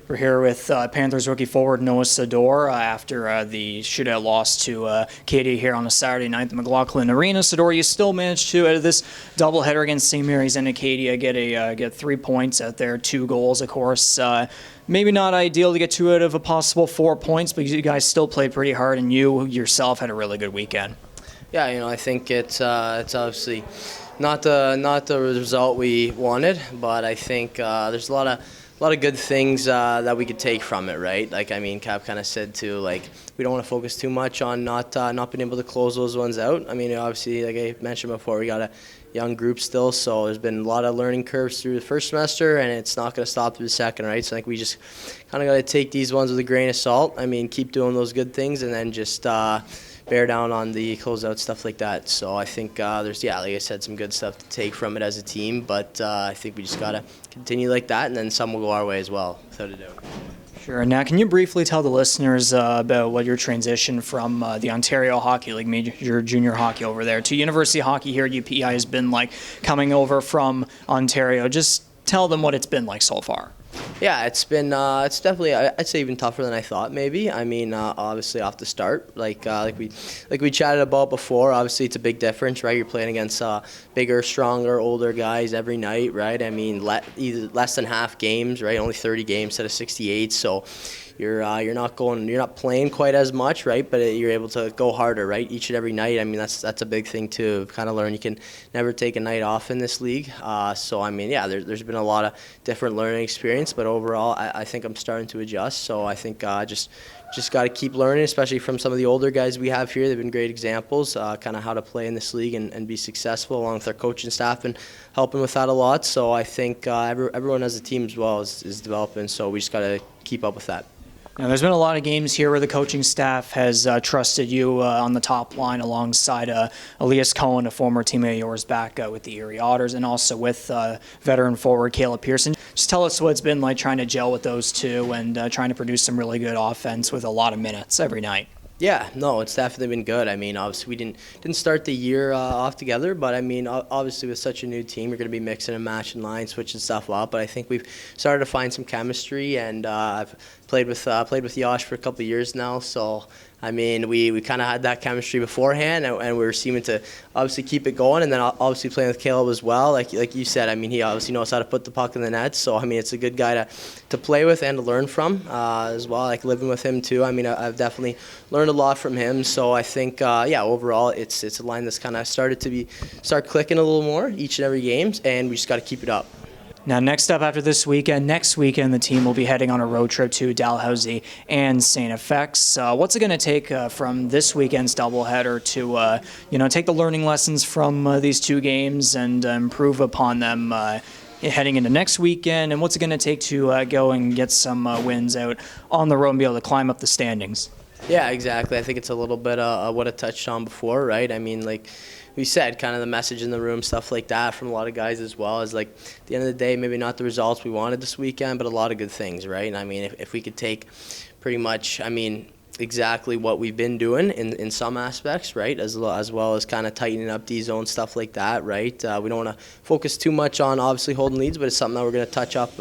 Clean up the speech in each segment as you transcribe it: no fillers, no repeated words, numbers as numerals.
We're here with Panthers rookie forward Noah Sedore after the shootout loss to Acadia here on a Saturday night at the MacAulay Arena. Sedore, you still managed to, out of this doubleheader against St. Mary's and Acadia, get 3 points out there, 2 goals, of course. Maybe not ideal to get 2 out of a possible 4 points, but you guys still played pretty hard, and you yourself had a really good weekend. Yeah, I think it's obviously not the result we wanted, but I think there's a lot of good things that we could take from it, right? Cap kind of said too, we don't want to focus too much on not being able to close those ones out. Obviously, like I mentioned before, we got a young group still, so there's been a lot of learning curves through the first semester, and it's not going to stop through the second, right? So I think we just kind of got to take these ones with a grain of salt. Keep doing those good things, and then just bear down on the closeout stuff like that. So I think there's, like I said, some good stuff to take from it as a team, but I think we just got to continue like that, and then some will go our way as well, without a doubt. Sure. Now, can you briefly tell the listeners about what your transition from the Ontario Hockey League, your junior hockey over there, to University Hockey here at UPI has been like coming over from Ontario? Just tell them what it's been like so far. Yeah, it's been it's definitely, I'd say, even tougher than I thought maybe. Obviously off the start, like we chatted about before, obviously it's a big difference, right? You're playing against bigger, stronger, older guys every night, right? Either less than half games, right? Only 30 games instead of 68, so you're not playing quite as much, right? But you're able to go harder, right? Each and every night. That's a big thing to kind of learn. You can never take a night off in this league. There's been a lot of different learning experience, but overall, I think I'm starting to adjust. So I think just got to keep learning, especially from some of the older guys we have here. They've been great examples, kind of how to play in this league and be successful, along with our coaching staff and helping with that a lot. So I think everyone as a team as well is developing. So we just got to keep up with that. Now, there's been a lot of games here where the coaching staff has trusted you on the top line alongside Elias, Cohen, a former teammate of yours, back with the Erie Otters, and also with veteran forward Kaleb Pearson. Just tell us what it's been like trying to gel with those two and trying to produce some really good offense with a lot of minutes every night. Yeah, no, it's definitely been good. Obviously we didn't start the year off together, but obviously with such a new team, you're going to be mixing and matching lines, switching stuff up. But I think we've started to find some chemistry, and I've played with Josh for a couple of years now, so we kind of had that chemistry beforehand, and we were seeming to obviously keep it going. And then obviously playing with Kaleb as well, like you said, he obviously knows how to put the puck in the net. So it's a good guy to play with and to learn from as well. Like living with him too. I've definitely learned a lot from him. So I think overall it's a line that's kind of start clicking a little more each and every game, and we just got to keep it up. Now, next up after this weekend, next weekend the team will be heading on a road trip to Dalhousie and St. FX. What's it going to take from this weekend's doubleheader to, take the learning lessons from these 2 games and improve upon them heading into next weekend? And what's it going to take to go and get some wins out on the road and be able to climb up the standings? Yeah, exactly. I think it's a little bit what I touched on before, right? Like we said, kind of the message in the room, stuff like that from a lot of guys as well, is like at the end of the day, maybe not the results we wanted this weekend, but a lot of good things, right? If we could take pretty much, exactly what we've been doing in some aspects, right, as well as kind of tightening up D-zone, stuff like that, right? We don't want to focus too much on obviously holding leads, but it's something that we're going to touch up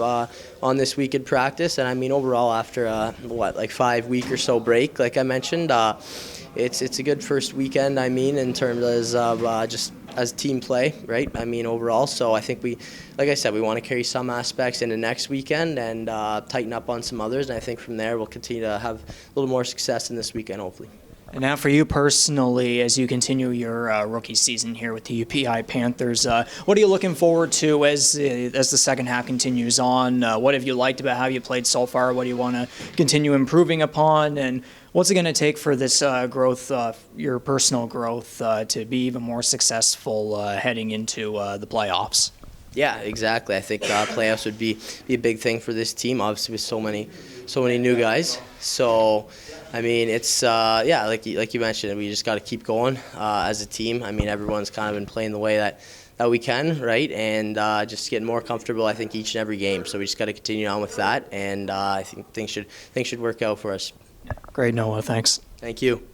on this week in practice. And overall, after 5 week or so break, like I mentioned, it's a good first weekend, in terms of just as team play, right? Overall. So I think like I said, we want to carry some aspects into next weekend and tighten up on some others. And I think from there, we'll continue to have a little more success in this weekend, hopefully. And now for you personally, as you continue your rookie season here with the UPI Panthers, what are you looking forward to as the second half continues on? What have you liked about how you played so far? What do you want to continue improving upon? And what's it going to take for this growth, your personal growth, to be even more successful heading into the playoffs? Yeah, exactly. I think playoffs would be a big thing for this team, obviously with so many new guys. So, it's like you mentioned, we just got to keep going as a team. Everyone's kind of been playing the way that we can, right, and just getting more comfortable, I think, each and every game. So we just got to continue on with that, and I think things should work out for us. Great, Noah. Thanks. Thank you.